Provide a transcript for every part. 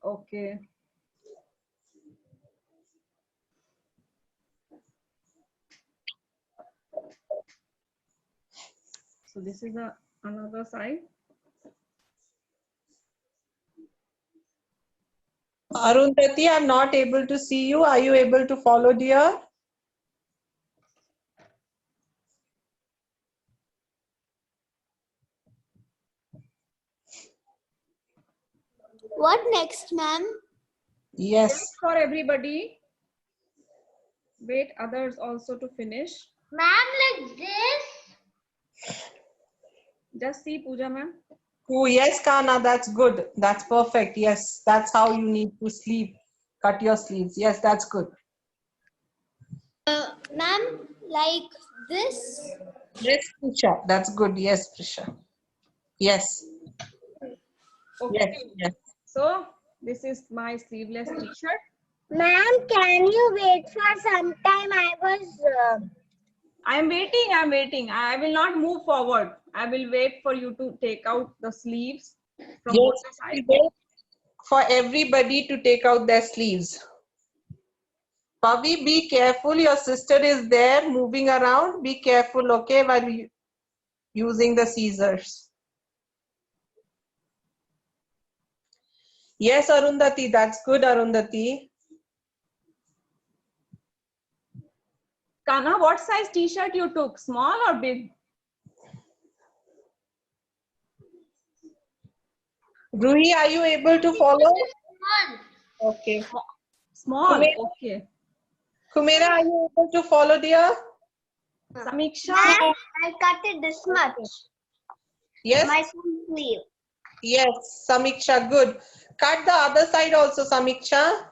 Okay. So this is another side. Arundhati, I'm not able to see you. Are you able to follow, dear? What next, ma'am? Yes. Wait for everybody. Wait others also to finish. Ma'am, like this? Just see Pooja ma'am. Oh, yes, Kana, that's good. That's perfect. Yes, that's how you need to sleep. Cut your sleeves. Yes, that's good. Ma'am, like this? Yes, Prisha. That's good. Yes, Prisha. Yes. Okay. Yes. Yes. So this is my sleeveless t-shirt. Ma'am, can you wait for some time? I'm waiting. I will not move forward. I will wait for you to take out the sleeves from both Yes. the sides. Wait for everybody to take out their sleeves. Pavi, be careful. Your sister is there moving around. Be careful, okay, while using the scissors. Yes, Arundhati, that's good, Arundhati. Kana, what size t-shirt you took? Small or big? Ruhi, are you able to follow? Okay. Small. Kumera, Okay. Kumera, are you able to follow, dear? Samiksha. Ma'am, I cut it this much. Yes? My sleeve. Yes, Samiksha, good. Cut the other side also, Samiksha.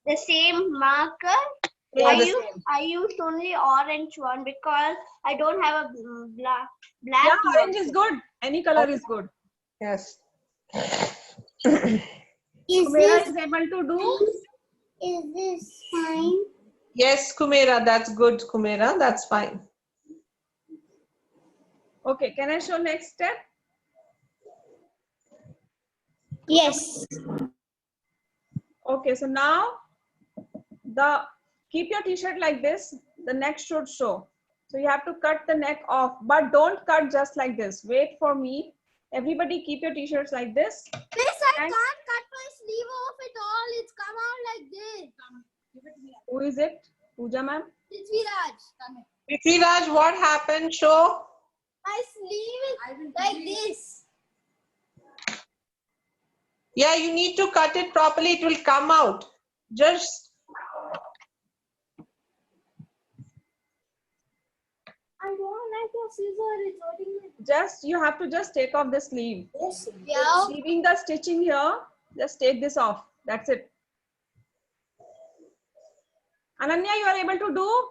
The same marker. Yeah, the same. I used only orange one because I don't have a black. Yeah, orange is good. Any color is good. Yes. Kumera is able to do. Is this fine? Yes, Kumera, that's good, Kumera, that's fine. Okay, can I show next step? Yes. Okay, so now keep your t-shirt like this. The neck should show. So you have to cut the neck off, but don't cut just like this. Wait for me. Everybody keep your t-shirts like this. Miss, I can't cut my sleeve off at all. It's come out like this. Who is it? Pooja ma'am? Prithviraj, what happened? Show. My sleeve is like this. Yeah, you need to cut it properly. It will come out. Just I don't like your scissors. It's hurting me. Just you have to just take off the sleeve. Yeah. Leaving the stitching here, just take this off. That's it. Ananya, you are able to do?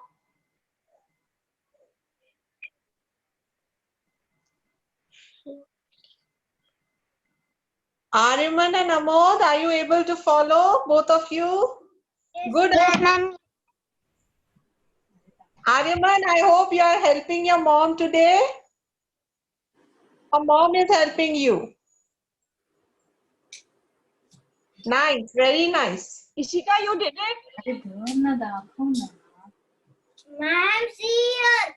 Ariman and Amod, are you able to follow, both of you? Good. Yes, ma'am. Ariman, I hope you are helping your mom today. Your mom is helping you. Nice, very nice. Ishika, you did it? Ma'am, see here.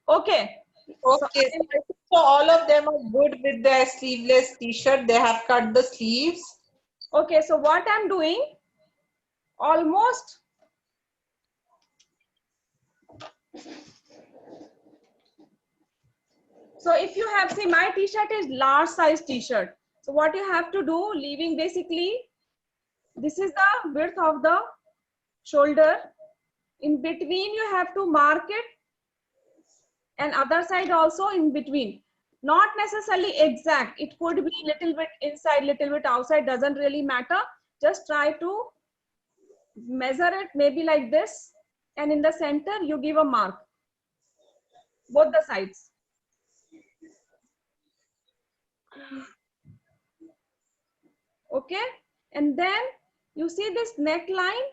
Okay. Okay, so all of them are good with their sleeveless t-shirt. They have cut the sleeves. Okay, so what I'm doing, almost so if you have, see, my t-shirt is large size t-shirt. So what you have to do, leaving basically, this is the width of the shoulder. In between, you have to mark it, and other side also in between. Not necessarily exact. It could be little bit inside, little bit outside, doesn't really matter. Just try to measure it maybe like this, and in the center, you give a mark, both the sides. Okay, and then you see this neckline,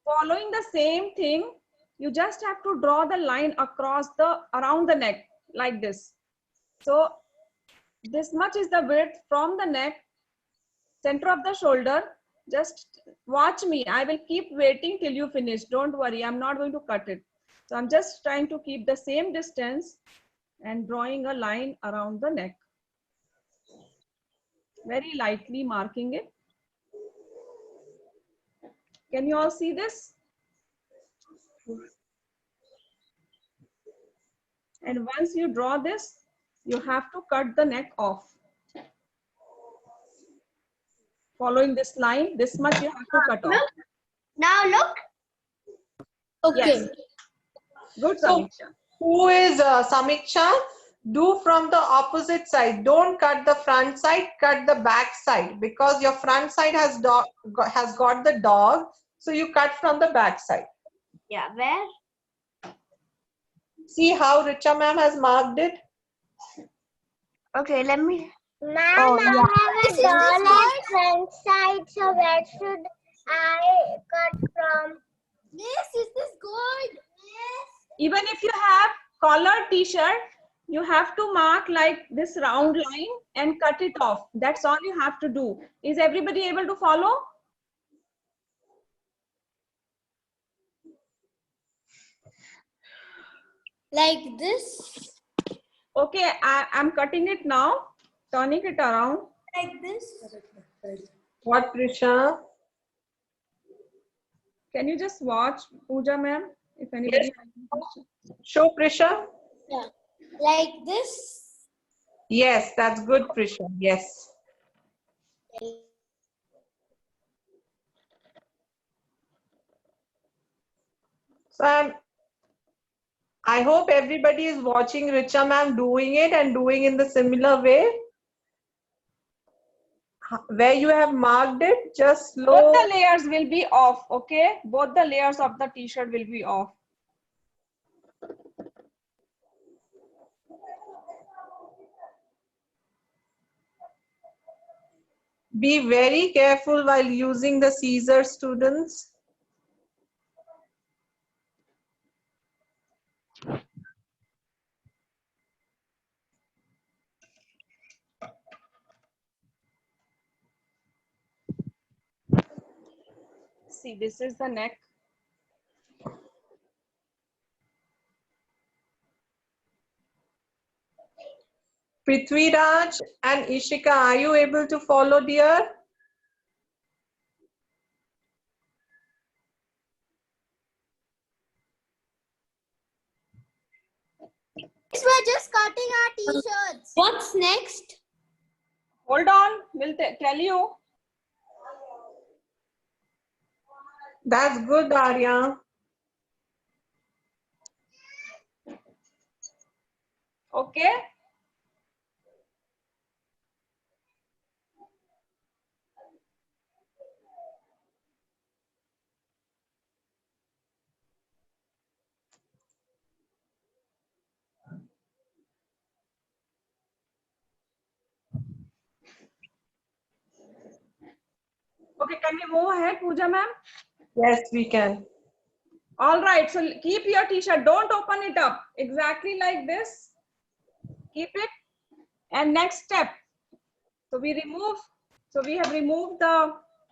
following the same thing, you just have to draw the line across around the neck. like this. So this much is the width from the neck, center of the shoulder. Just watch me. I will keep waiting till you finish. Don't worry, I'm not going to cut it. So I'm just trying to keep the same distance and drawing a line around the neck. Very lightly marking it. Can you all see this? And once you draw this, you have to cut the neck off. Following this line, this much you have to cut off. Now look. Okay. Yes. Good, Samiksha. Who is Samiksha? Do from the opposite side. Don't cut the front side, cut the back side, because your front side has got the dog. So you cut from the back side. Yeah, where? See how Richa ma'am has marked it? Okay, let me. Ma'am, Oh, I have a doll at front side, so where should I cut from? Yes, is this good? Yes. Even if you have collared t-shirt, you have to mark like this round line and cut it off. That's all you have to do. Is everybody able to follow? Like this? Okay, I'm cutting it now, turning it around. Like this? What, Prisha? Can you just watch, Pooja ma'am, if anybody has Show Prisha. Yeah. Like this? Yes, that's good, Prisha. Yes. So I hope everybody is watching Richa ma'am doing it and doing in the similar way. Where you have marked it, just slow. Both the layers will be off, okay? Both the layers of the t-shirt will be off. Be very careful while using the scissors, students. See, this is the neck. Prithviraj and Ishika, are you able to follow, dear? We're just cutting our t-shirts. What's next? Hold on, we'll tell you. That's good, Arya. Okay. Okay, can we move ahead, Pooja ma'am? Yes, we can. All right, so keep your t-shirt, don't open it up. Exactly like this. Keep it. And next step. So we have removed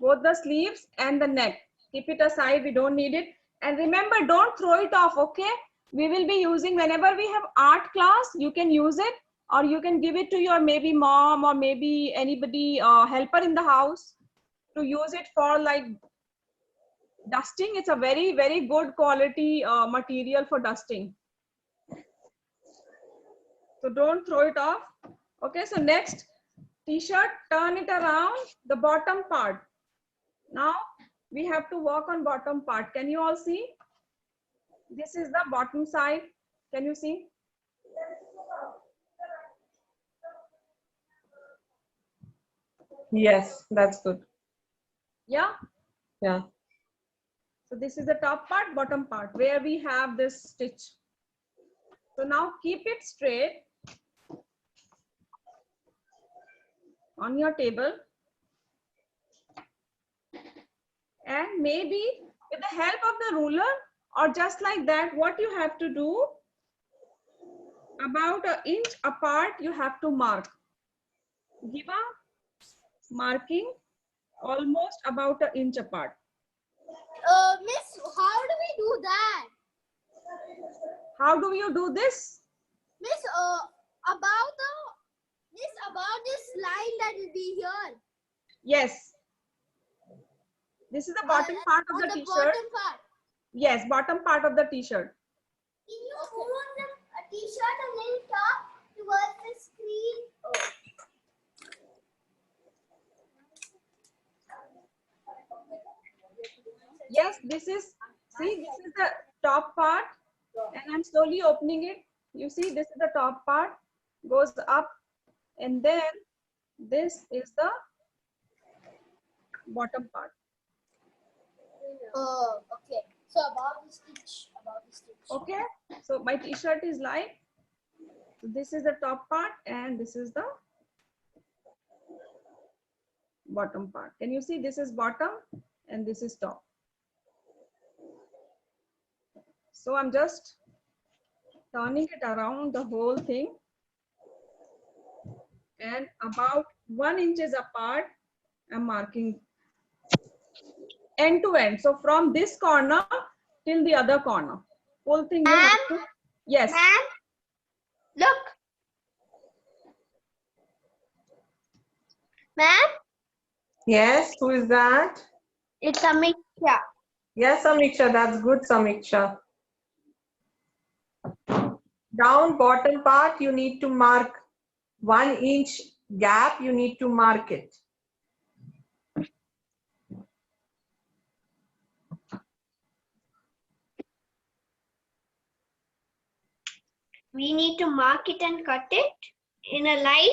both the sleeves and the neck. Keep it aside, we don't need it. And remember, don't throw it off, okay? We will be using, whenever we have art class, you can use it, or you can give it to your maybe mom or maybe anybody helper in the house to use it for like dusting. It's a very, very good quality material for dusting. So don't throw it off. Okay, so next t-shirt, turn it around, the bottom part. Now we have to work on bottom part. Can you all see? This is the bottom side. Can you see? Yes, that's good. Yeah. Yeah. So this is the top part, bottom part, where we have this stitch. So now keep it straight on your table. And maybe with the help of the ruler or just like that, what you have to do, about an inch apart you have to mark. Give a marking almost about an inch apart. Miss, how do we do that? How do you do this? Miss, about this line that will be here. Yes. This is the bottom part of On the the t-shirt. bottom part. Yes, bottom part of the t-shirt. Can you move a t-shirt a little top towards the screen? Yes, this is the top part, and I'm slowly opening it. You see, this is the top part, goes up, and then this is the bottom part. Oh, okay. So about the stitch. Okay, so my t-shirt is like, so this is the top part, and this is the bottom part. Can you see, this is bottom and this is top. So I'm just turning it around the whole thing, and about 1 inch apart I'm marking end to end. So from this corner till the other corner, whole thing you have to. Yes. Ma'am, look. Ma'am, Yes, who is that? it's Amiksha. Yes, Samiksha, that's good, Samiksha. Down bottom part, you need to mark 1 inch gap, you need to mark it. We need to mark it and cut it in a line.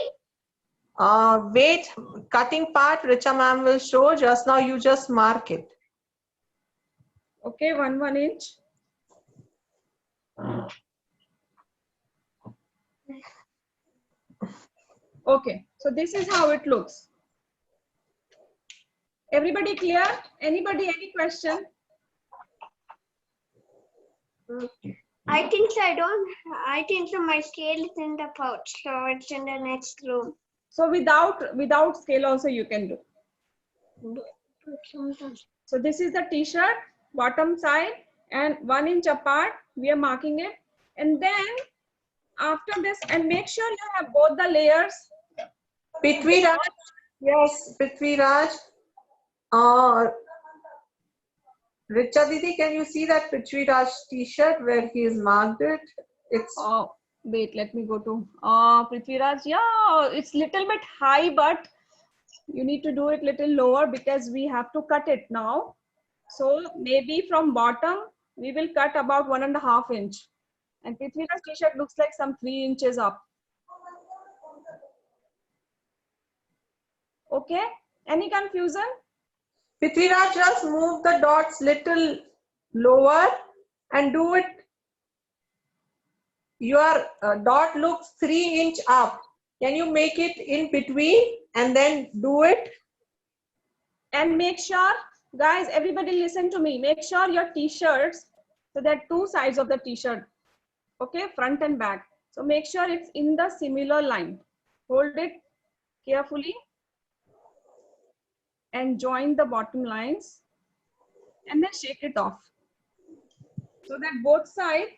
Wait, cutting part, Richa ma'am will show. Just now, you just mark it. Okay, 1 inch. Okay, so this is how it looks. Everybody clear? Anybody, any question? I think so. I think so. My scale is in the pouch, so it's in the next room. So without scale also you can do. So this is the t-shirt, bottom side, and 1 inch apart we are marking it, and then after this, and make sure you have both the layers. Prithviraj, yes, Prithviraj. Richa Didi, can you see that Prithviraj t-shirt where he has marked it? It's Wait, let me go to Prithviraj. Yeah, it's little bit high, but you need to do it little lower because we have to cut it now. So maybe from bottom we will cut about 1.5 inch, and Prithviraj t-shirt looks like some 3 inches up. Okay, any confusion? Prithviraj, just move the dots little lower and do it. Your dot looks 3 inch up. Can you make it in between and then do it? And make sure, guys, everybody listen to me. Make sure your t-shirts, so there are 2 sides of the t-shirt, okay, front and back. So make sure it's in the similar line. Hold it carefully and join the bottom lines, and then shake it off so that both sides.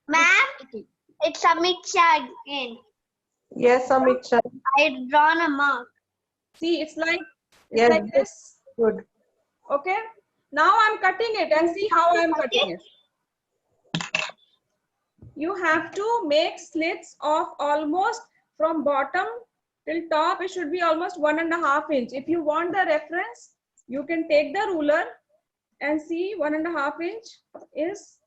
Ma'am, it's Amiksha again. Yes, Samiksha. I've drawn a mark. See, it's like Yes, this. good. Okay, now I'm cutting it, and see how I'm cutting it. You have to make slits of almost from bottom till top. It should be almost 1.5 inch. If you want the reference, you can take the ruler and see 1.5 inch is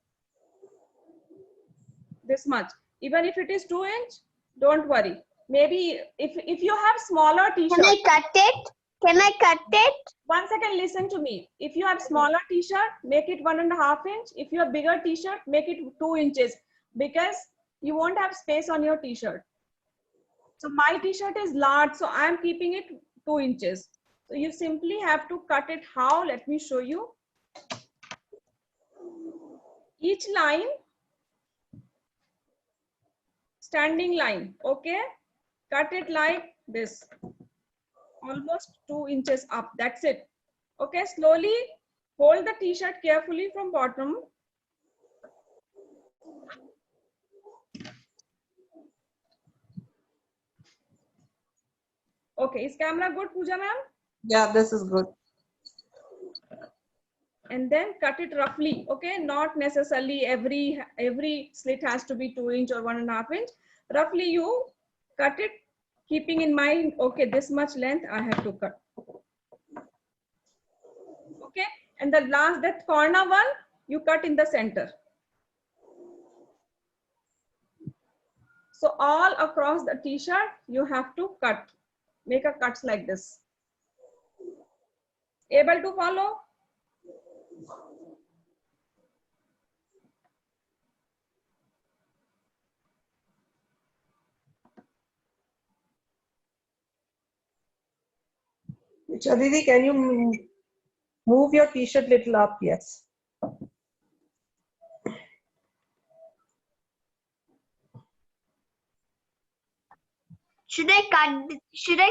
this much. Even if it is 2 inch, don't worry. Maybe if you have smaller t-shirt. Can I cut it? Can I cut it? 1 second, listen to me. If you have smaller t-shirt, make it 1.5 inch. If you have bigger t-shirt, make it 2 inches, because you won't have space on your t-shirt. So my t-shirt is large, so I am keeping it 2 inches. So you simply have to cut it. How? Let me show you. Each line standing line. Okay, cut it like this, almost 2 inches up. That's it. Okay, slowly hold the t-shirt carefully from bottom. Okay, is camera good, Pooja ma'am? Yeah, this is good. And then cut it roughly. Okay, not necessarily every slit has to be 2 inch or 1.5 inch. Roughly you cut it, keeping in mind, okay, this much length I have to cut. Okay, and the last, that corner one, you cut in the center. So all across the t-shirt, you have to cut, make a cuts like this. Able to follow? Didi, can you move your t-shirt little up? Yes. Should I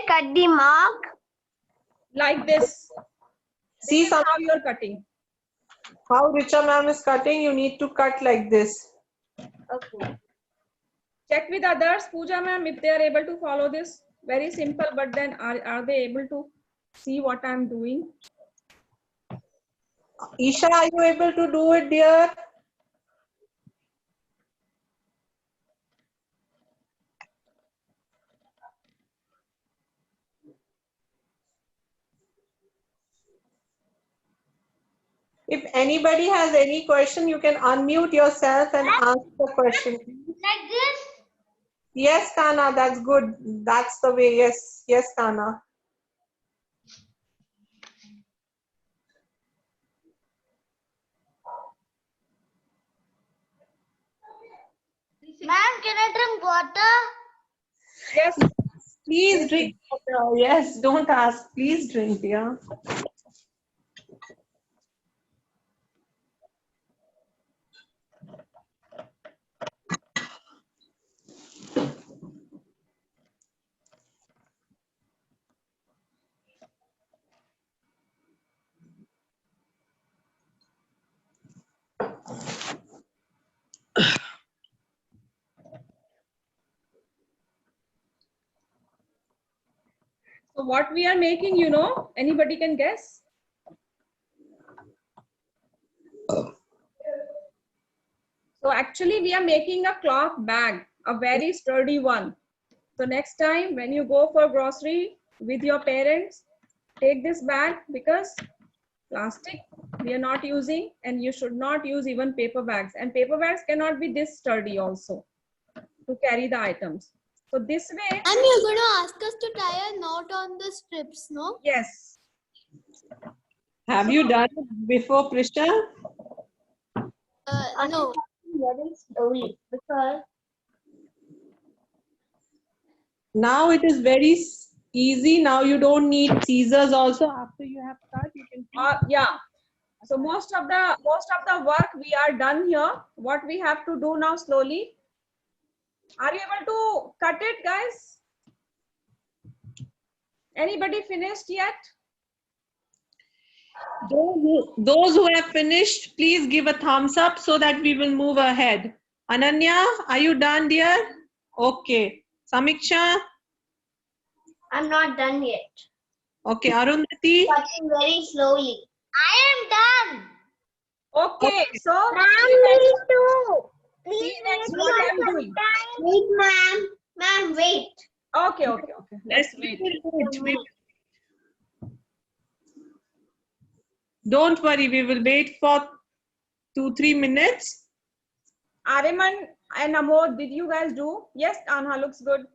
cut the mark? Like this. See This is how you're cutting. how Richa ma'am is cutting. You need to cut like this. Okay. Check with others, Pooja ma'am, if they are able to follow this. Very simple, but then are they able to see what I'm doing? Isha, are you able to do it, dear? If anybody has any question, you can unmute yourself and ask the question. Like this? Yes, Kana, that's good. That's the way. Yes, yes, Kana. Ma'am, can I drink water? Yes. Please drink water. Yes, don't ask. Please drink, dear. So what we are making, you know, anybody can guess? So actually we are making a cloth bag, a very sturdy one. So next time when you go for grocery with your parents, take this bag, because plastic we are not using, and you should not use even paper bags. And paper bags cannot be this sturdy also to carry the items. So this way. And you're going to ask us to tie a knot on the strips, no? Yes. Have you done it before, Prisha? No. Very slowly because Now it is very easy. Now you don't need scissors also. After you have cut, you can. Yeah. So most of the work we are done here. What we have to do now slowly. Are you able to cut it, guys? Anybody finished yet? Those who have finished, please give a thumbs up so that we will move ahead. Ananya, are you done, dear? Okay. Samiksha? I'm not done yet. Okay. Arundhati? Cutting very slowly. I am done. Okay. So Me too. see next what I'm doing. Wait, ma'am. Ma'am, wait. Okay. Let's wait. Don't worry, we will wait for 2-3 minutes. Ariman and Amod, did you guys do? Yes, Anha looks good.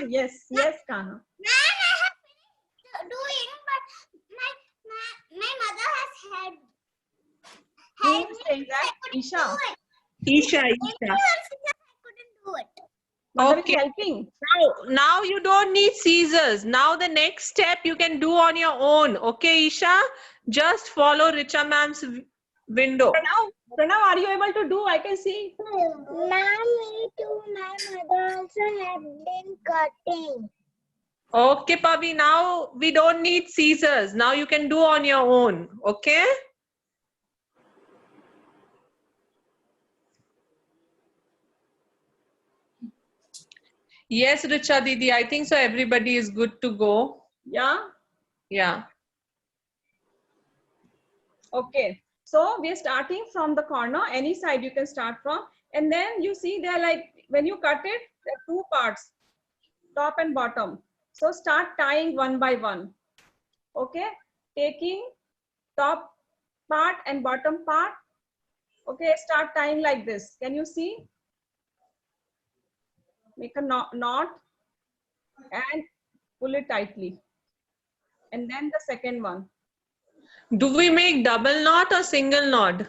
Yes, Kana. Ma'am, I have finished doing, but my mother has Who is saying that? Isha. Isha. I couldn't do it. Mother Okay. is helping. Now you don't need scissors. Now the next step you can do on your own. Okay, Isha? Just follow Richa ma'am's window. Pranav, are you able to do? I can see. Ma'am, me too. My mother also have been cutting. Okay, Pavi, now we don't need scissors. Now you can do on your own. Okay? Yes, Richa Didi, I think so. Everybody is good to go. Yeah. Yeah. Okay. So we are starting from the corner. Any side you can start from, and then you see they're like when you cut it, there are two parts, top and bottom. So start tying one by one. Okay. Taking top part and bottom part. Okay. Start tying like this. Can you see? Make a knot and pull it tightly. And then the second one. Do we make double knot or single knot?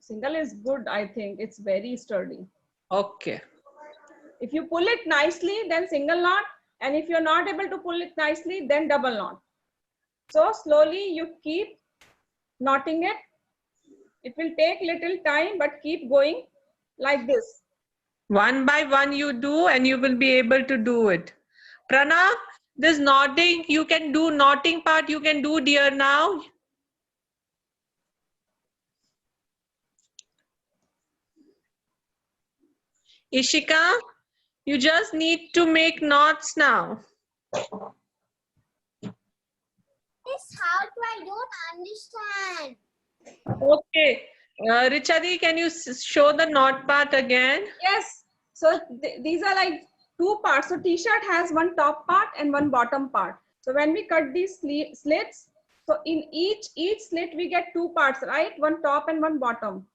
Single is good, I think. It's very sturdy. Okay. If you pull it nicely, then single knot. And if you're not able to pull it nicely, then double knot. So slowly you keep knotting it. It will take little time, but keep going like this. One by one you do and you will be able to do it. Pranav, this knotting, you can do knotting part, you can do dear now. Ishika, you just need to make knots now. This how I don't understand. Okay. Richadi, can you show the knot part again? Yes. So these are like two parts. So t-shirt has one top part and one bottom part. So when we cut these slits, so in each slit we get two parts, right? One top and one bottom.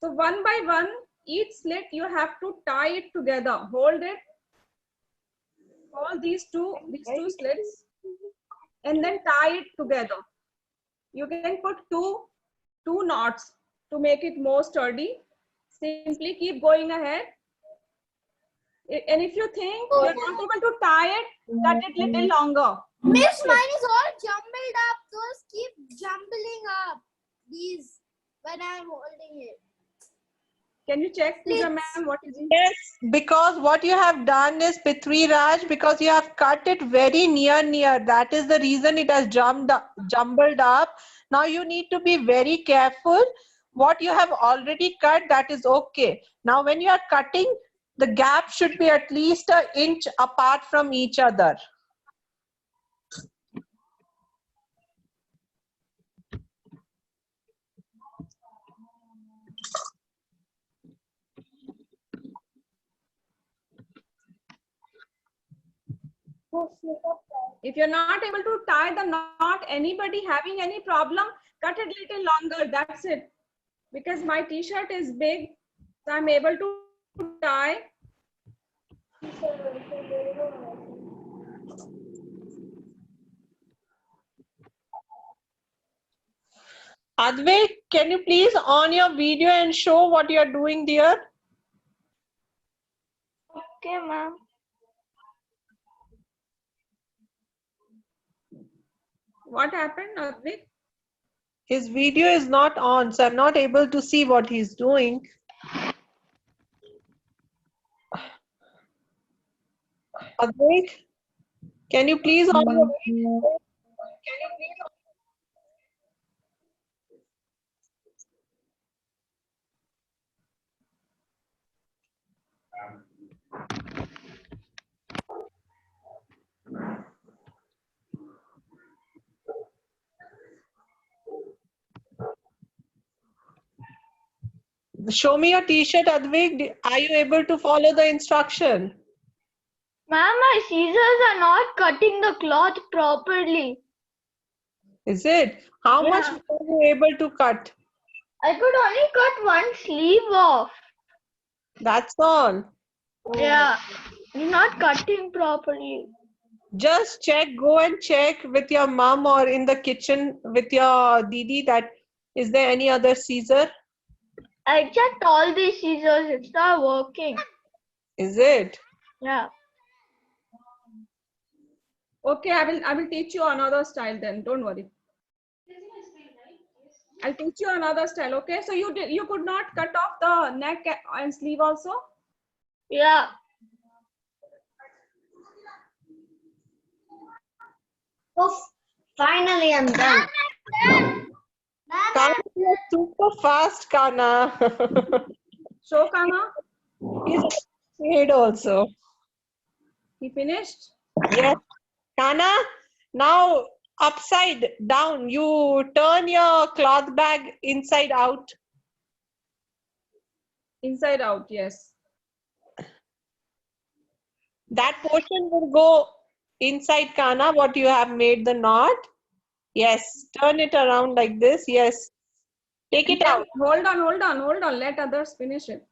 So one by one, each slit you have to tie it together. Hold it. Hold these two slits and then tie it together. You can put two knots to make it more sturdy. Simply keep going ahead. And if you think you're not able to tie it, cut it little longer. Miss, mine is all jumbled up. Those keep jumbling up. These when I'm holding it. Can you check, Pooja ma'am, what is it? Yes, because what you have done is Prithvi Raj, because you have cut it very near. That is the reason it has jumbled up. Now you need to be very careful. What you have already cut, that is okay. Now when you are cutting, the gap should be at least an inch apart from each other. If you're not able to tie the knot, anybody having any problem, cut it little longer. That's it. Because my t-shirt is big, so I'm able to tie. Advait, can you please on your video and show what you are doing there? Okay, ma'am. What happened, Advait? His video is not on, so I'm not able to see what he's doing. Advait, can you please on your video? Show me your t-shirt, Advait. Are you able to follow the instruction? Ma'am, my scissors are not cutting the cloth properly. Is it? How Yeah. much were you able to cut? I could only cut one sleeve off. That's all. Yeah, it's not cutting properly. Just check, go and check with your mom or in the kitchen with your Didi that is there any other scissor? I checked all these scissors, it's not working. Is it? Yeah. Okay, I will teach you another style then. Don't worry. I'll teach you another style. Okay, so you could not cut off the neck and sleeve also. Yeah. Oh, finally I'm done. Kana, you're super fast, Kana. Show Kana. He's made also. He finished. Yes. Kana, now upside down. You turn your cloth bag inside out. Inside out. Yes. That portion will go inside, Kana, what you have made the knot. Yes. Turn it around like this. Yes. Take it out. Hold on, hold on, hold on. Let others finish it.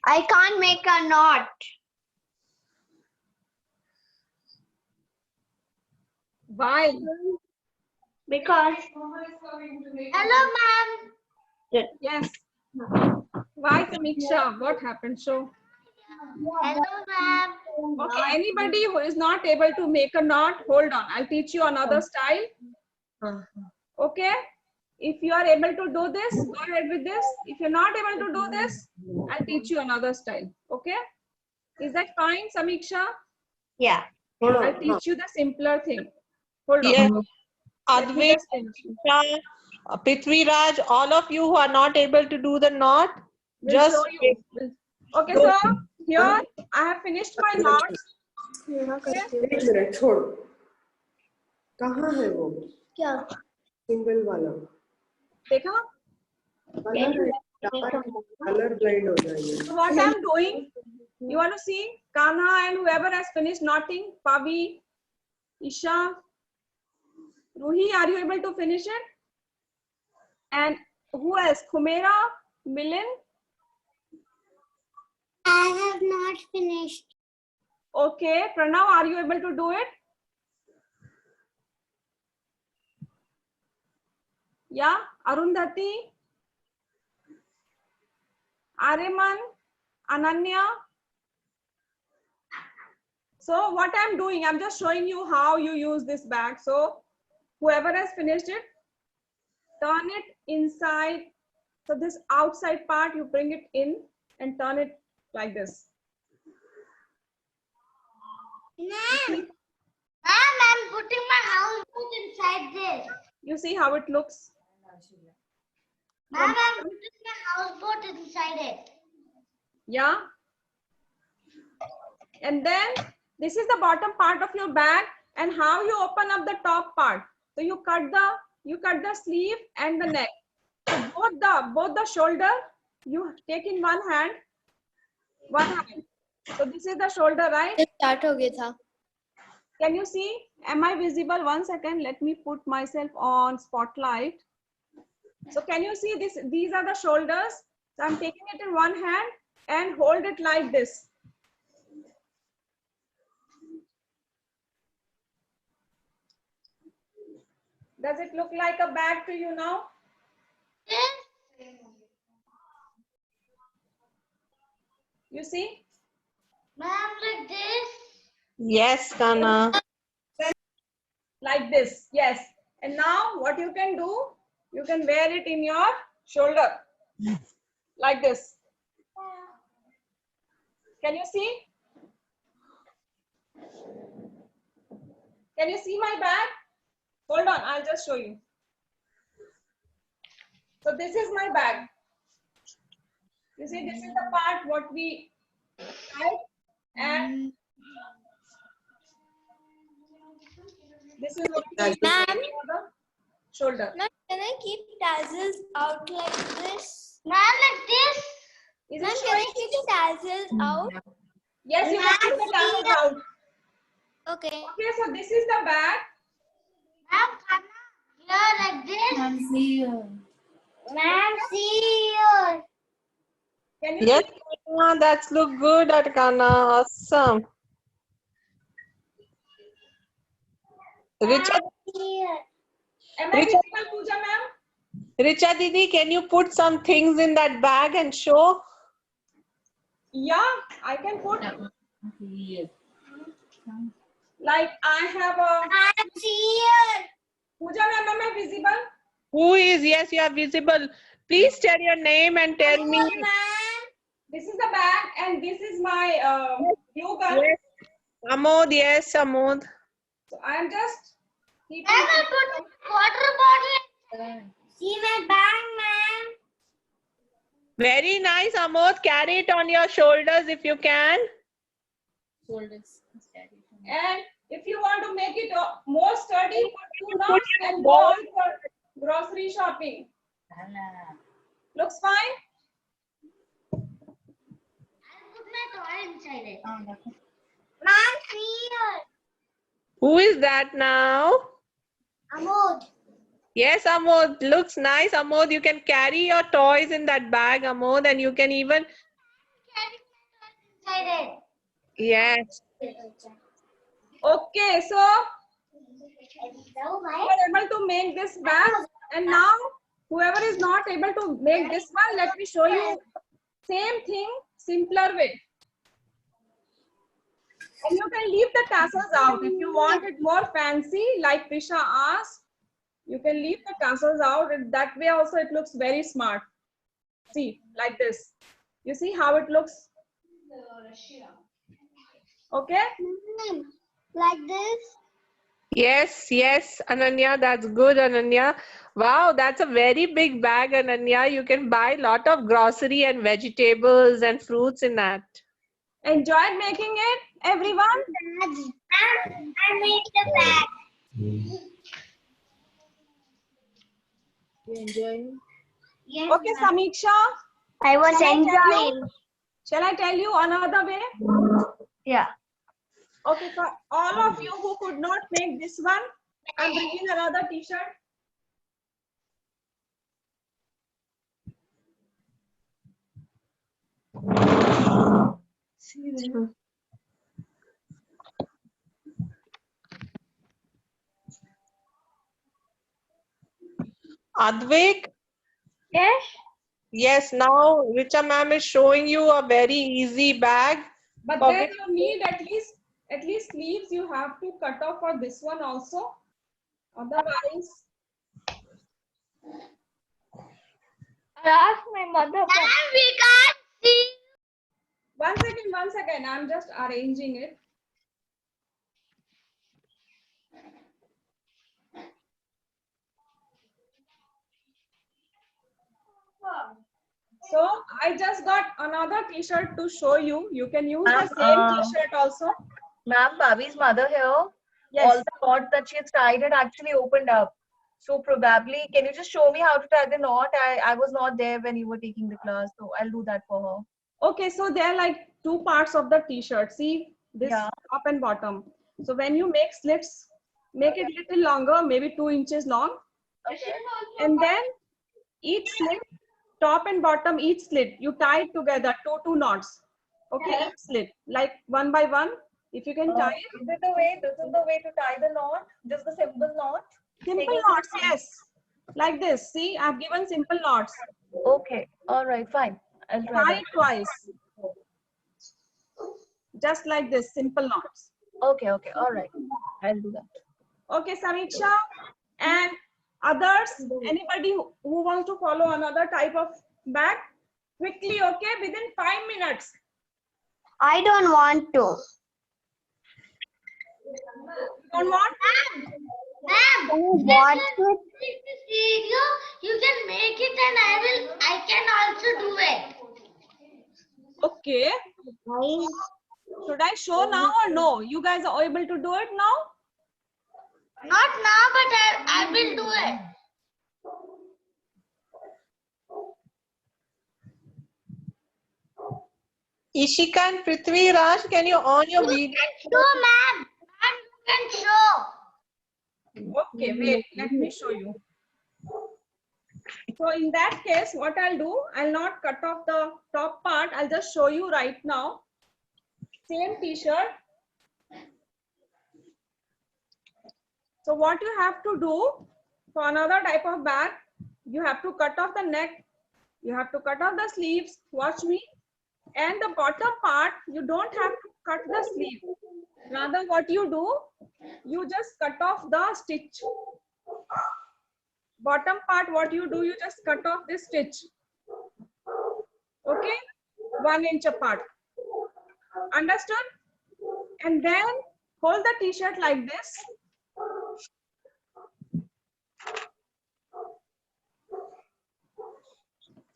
I can't make a knot. Why? Because. Hello, ma'am. Yes. Why, Samiksha? What happened? Show. Hello, ma'am. Okay, anybody who is not able to make a knot, hold on. I'll teach you another style. Okay? If you are able to do this, go ahead with this. If you're not able to do this, I'll teach you another style. Okay? Is that fine, Samiksha? Yeah. I'll teach you the simpler thing. Hold on. Yes. Let me Advait, just finish. Prithviraj, all of you who are not able to do the knot, We'll just show you. Okay, so here I have finished my knots. एक minute छोड़ कहाँ है वो क्या? Single वाला देखा? Colour blind हो जाएंगे So what I'm doing, you want to see Kanha and whoever has finished knotting, Pavi, Isha, Ruhi, are you able to finish it? And who else? Khumera, Milan? I have not finished. Okay, Pranav, are you able to do it? Yeah, Arundhati, Areman, Ananya. So what I'm doing, I'm just showing you how you use this bag. So whoever has finished it, turn it inside. So this outside part, you bring it in and turn it like this. Ma'am, I'm putting my houseboat inside this. You see how it looks? Ma'am, I'm putting my houseboat inside it. Yeah. And then this is the bottom part of your bag and how you open up the top part. So you cut the sleeve and the neck. So both the shoulder you take in one hand. So this is the shoulder, right? Start हो गया था. Can you see? Am I visible? 1 second. Let me put myself on spotlight. So can you see this? These are the shoulders. So I'm taking it in one hand and hold it like this. Does it look like a bag to you now? Yes. You see? Ma'am, like this. yes, Kana. Like this, yes. And now what you can do, you can wear it in your shoulder. Like this. Can you see? Can you see my bag? Hold on, I'll just show you. So this is my bag. You see, this is the part what we tied, and this is what we Ma'am. for the shoulder. Ma'am, can I keep tassels out like this? Ma'am, like this. Is Ma'am, it can I showing? keep the tassels out? Yes, you can keep the tassels out. Okay. Okay, so this is the bag. Ma'am, here like this. Ma'am, see here. Ma'am, see here. Can you Yes, see? Kana, that's look good at Kana. Awesome. Richa, Here. Am I visible, Pooja ma'am? Richa Didi, can you put some things in that bag and show? Yeah, I can put. Like I have a I'm here. Pooja ma'am, am I visible? Who is? Yes, you are visible. Please tell your name and tell me. This is the bag and this is my glue gun. Yes. Amod, yes, Amod. So I am just keeping. I put water bottle. See my bag, ma'am. Very nice, Amod. Carry it on your shoulders if you can. And if you want to make it more sturdy, put 2 Put knots your and go ball. on for grocery shopping. Looks fine? I'll put my toy inside it. Ma'am, here. Who is that now? Amod. Yes, Amod. Looks nice, Amod. You can carry your toys in that bag, Amod, and you can even. Inside Yes. it. Okay, so So, you are able to make this bag. And now, whoever is not able to make this one, let me show you same thing, simpler way. And you can leave the tassels out. If you want it more fancy, like Prisha asked, you can leave the tassels out. And that way also it looks very smart. See, like this. You see how it looks? Okay? Like this. Yes, yes, Ananya, that's good, Ananya. Wow, that's a very big bag, Ananya. You can buy a lot of grocery and vegetables and fruits in that. Enjoyed making it, everyone? I made the bag. You enjoying? Yes, Okay, Samiksha, I was Shall I tell you? enjoying. shall I tell you another way? Yeah. Okay, for all of you who could not make this one, I'm bringing another t-shirt. Advik, Yes. yes, now Richa ma'am is showing you a very easy bag. But For then which- you need at least sleeves you have to cut off for this one also. Otherwise, I asked my mother. We can't see. one second, I'm just arranging it. So I just got another t-shirt to show you. You can use the same t-shirt also. Ma'am, Bhavi's mother here, all Yes. the knots that she had tied had actually opened up. So probably, can you just show me how to tie the knot? I was not there when you were taking the class, so I'll do that for her. Okay, so there are like 2 parts of the t-shirt. See this Yeah. top and bottom. So when you make slits, make it little longer, maybe 2 inches long. Okay. And then each slit, top and bottom, each slit, you tie it together, two knots. Okay, each slit, like one by one. If you can tie it. Is it the way? This is the way to tie the knot? Just the simple knot? Simple knots, yes. Like this. See, I've given simple knots. Okay. All right. Fine. I'll try Tie that. it twice. Just like this, simple knots. Okay. Okay. All right. I'll do that. Okay, Samiksha and others, anybody who wants to follow another type of bag, quickly, okay, within 5 minutes. I don't want to. Don't want? Ma'am, want to? This video, you can make it and I can also do it. Okay. Should I show now or no? You guys are able to do it now? Not now, but I will do it. Ishika and Prithvi Raj, can you on your video? Show, ma'am. Ma'am, you can show. Okay, wait, let me show you. So in that case, what I'll do, I'll not cut off the top part. I'll just show you right now. Same t-shirt. So what you have to do for another type of bag, you have to cut off the neck. You have to cut off the sleeves. Watch me. And the bottom part, you don't have to cut the sleeve. Rather, what you do, you just cut off the stitch. Bottom part, what you do, you just cut off this stitch. Okay, 1 inch apart. Understood? And then hold the t-shirt like this.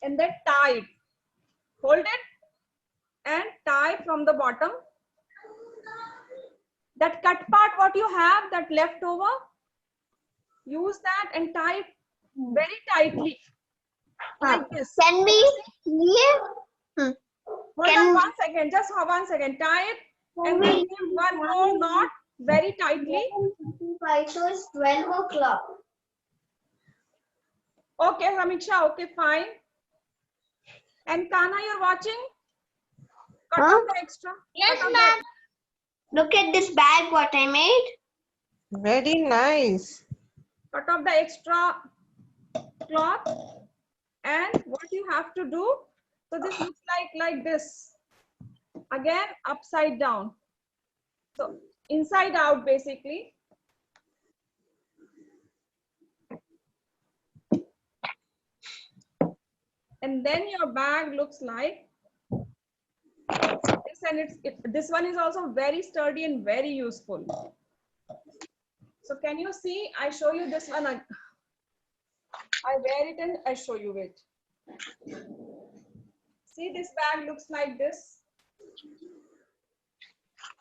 And then tie it. Hold it and tie from the bottom. That cut part, what you have, that left over, use that and tie it very tightly. Like this. Can we leave? Hold on 1 second, just 1 second. Tie it and then give one more knot very tightly. So it's 12 o'clock. Okay, Samiksha, okay, fine. And Kana, you're watching? Cut Huh? off the extra. Yes, Cut off ma'am. Look at this bag what I made. Very nice. Cut off the extra cloth. And what you have to do, so this looks like this. Again, upside down. So inside out basically. And then your bag looks like this, and this one is also very sturdy and very useful. So can you see? I show you this one. I wear it and I show you it. See, this bag looks like this.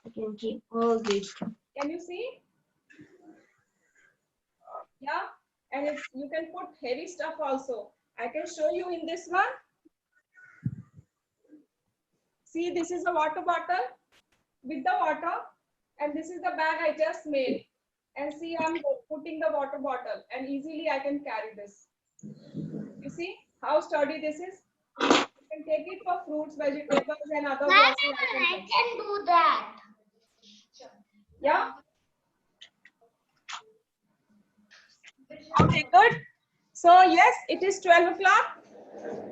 I can keep all this. Can you see? Yeah, and you can put heavy stuff also. I can show you in this one. See, this is a water bottle with the water, and this is the bag I just made. And see, I'm putting the water bottle, and easily I can carry this. You see how sturdy this is? You can take it for fruits, vegetables, and other grocery items. I can do that. Yeah. Okay, good. So yes, it is 12 o'clock,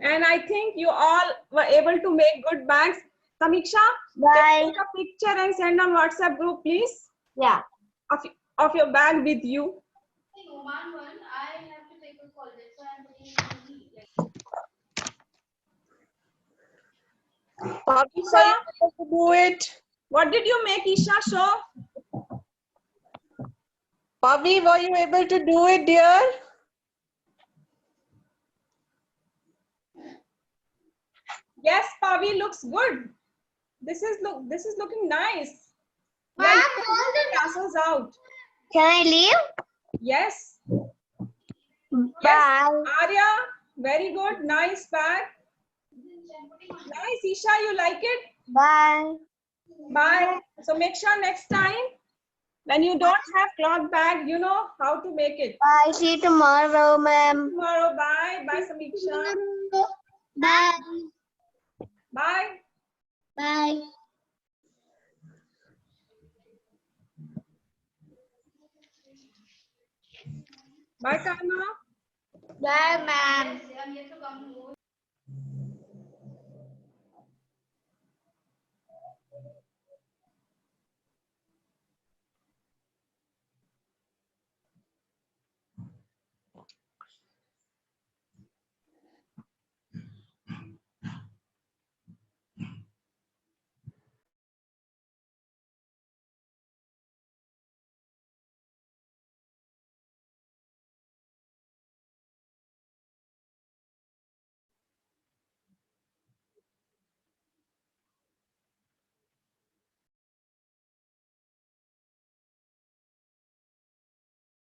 and I think you all were able to make good bags. Samiksha, Bye. can you take a picture and send on WhatsApp group, please, Yeah. of your bag with you. I have to take a call. That's why I'm Isha, you able to do it? What did you make, Isha? Show. Pavi, were you able to do it, dear? Yes, Pavi, looks good. This is looking nice. Yeah, Mom, you can put the tassels out. Can I leave? Yes. Bye. Yes, Arya, very good. Nice bag. Nice, Isha, you like it? Bye. Bye. So make sure next time when you don't have cloth bag, you know how to make it. Bye. See you tomorrow, ma'am. Tomorrow, bye. Bye, Samiksha. Bye. Bye. Bye. Bye, Kana. Bye, ma'am. yet to come.